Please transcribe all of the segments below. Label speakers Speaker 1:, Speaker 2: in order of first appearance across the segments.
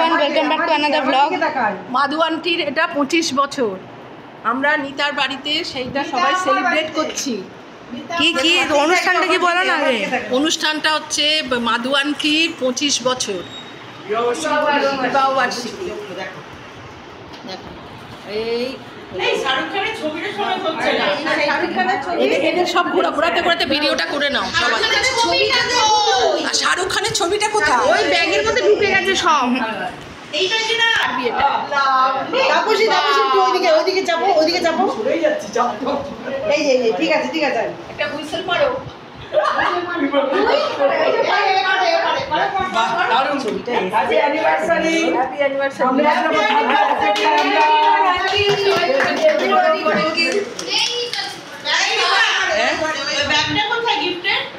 Speaker 1: Everyone, welcome back to another blog. Madhu আন্টির এটা 25 বছর। আমরা নিতার বাড়িতে সেইটা সবাই সেলিব্রেট করছি।
Speaker 2: কি কি অনুষ্ঠানটা কি বলো না আগে?
Speaker 1: অনুষ্ঠানটা হচ্ছে মাধু আন্টির 25 বছর বিবাহ বার্ষিকী। এই এদের সব ঘোরাতে ঘোরাতে ভিডিওটা করে নাও সবাই। আর শাহরুখ খানের ছবিটা কোথায়?
Speaker 2: ওই ব্যাগের মধ্যে ঢুকে গেছে সব।
Speaker 3: এই ব্যাগে না তাপসী একটু ওইদিকে যাবো সরেই যাচ্ছি এই যে ঠিক আছে
Speaker 1: একটা হুইসেল মারো।
Speaker 3: দারুণ ছবিটা হ্যাপি অ্যানিভার্সারি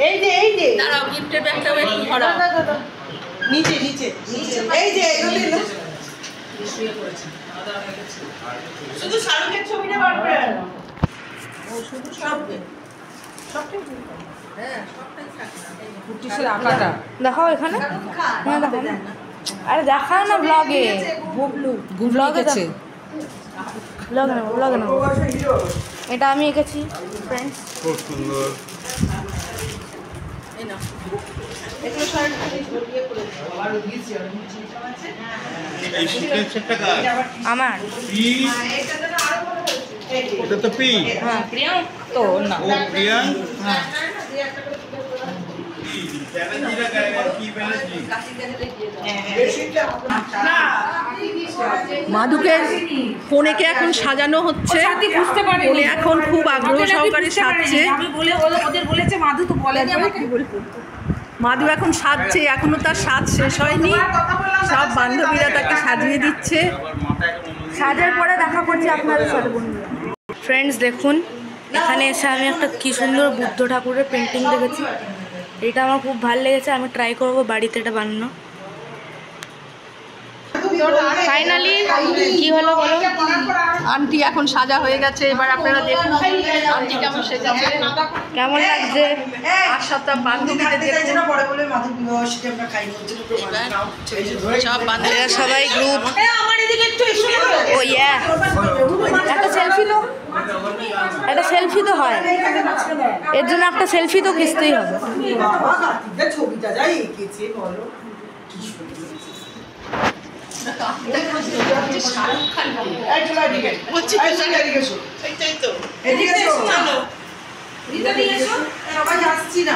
Speaker 3: এই যে
Speaker 1: দাঁড়াও, গিফটের ব্যাগটাও একটু ধরা।
Speaker 3: নিচে এই যে শুধু শাহরুখের ছবিটা বার করে আনো। শুধু সবটাই হ্যাঁ সবটাই থাকবে।
Speaker 2: দেখাও এখানে। হ্যাঁ দেখো। আরে দেখাও না ব্লগে। ব্লগে আছে। ব্লগে না। এটা আমি এঁকেছি ফ্রেন্ডস।
Speaker 4: খুব সুন্দর।
Speaker 1: এই নাও।
Speaker 3: এগুলো সব দিয়ে করেছি আর দিয়েছি আর নিচে আছে।
Speaker 4: এই সিকোয়েন্সটা কার?
Speaker 2: আমার।
Speaker 4: পি
Speaker 3: এটা তো আরো বড় হয়েছে।
Speaker 4: ওটা তো পি।
Speaker 2: হ্যাঁ প্রিয়াঙ্ক তো না।
Speaker 4: ও প্রিয়াঙ্ক।
Speaker 2: হ্যাঁ।
Speaker 1: মাধুকে ফোনেকে এখন সাজানো হচ্ছে। ফোনে এখন খুব আগ্রহ সহকারে সাজছে।
Speaker 2: আমি বলে ওদের বলেছে মাধু তো বলেনি আমাকে।
Speaker 1: মাধু এখন সাজছে, এখনো তার সাজ শেষ হয়নি। সব বান্ধবীরা তাকে সাজিয়ে দিচ্ছে।
Speaker 2: সাজার পরে দেখা করছি আপনাদের সাথে বন্ধুরা। ফ্রেন্ডস দেখুন, এখানে এসে আমি একটা কি সুন্দর বুদ্ধ ঠাকুরের পেন্টিং দেখেছি। এটা আমার খুব ভালো লেগেছে। আমি ট্রাই করবো বাড়িতে এটা বানানো। ফাইনালি কি হলো বলো?
Speaker 1: আন্টি এখন সাজা হয়ে গেছে। এবার আপনারা দেখুন আন্টি কেমন সেজেছে,
Speaker 2: কেমন লাগছে।
Speaker 1: আর সাথে বান্ধবীদের দেখুন।
Speaker 3: পরে বলে মাধু বিবাহবার্ষিকী আমরা খাইনি ওদের
Speaker 1: সব বান্ধবীরা
Speaker 2: এরা সবাই গ্রুপ।
Speaker 3: আমার এদিকে একটু এসো
Speaker 2: ও ইয়া, একটা সেলফি তো, একটা সেলফি তো হয়। এর জন্য একটা সেলফি তো খিচতেই হবে।
Speaker 3: বাবা কার্তিকদার ছবিটা যাই এঁকেছে বলো কি সুন্দর।
Speaker 1: শাহরুখ খান
Speaker 3: এই চলো এদিকে বলছি এদিকে এসো এইটাই তো এদিকে এসো চলো দিদা দিয়ে এসো সবাই যাচ্ছি না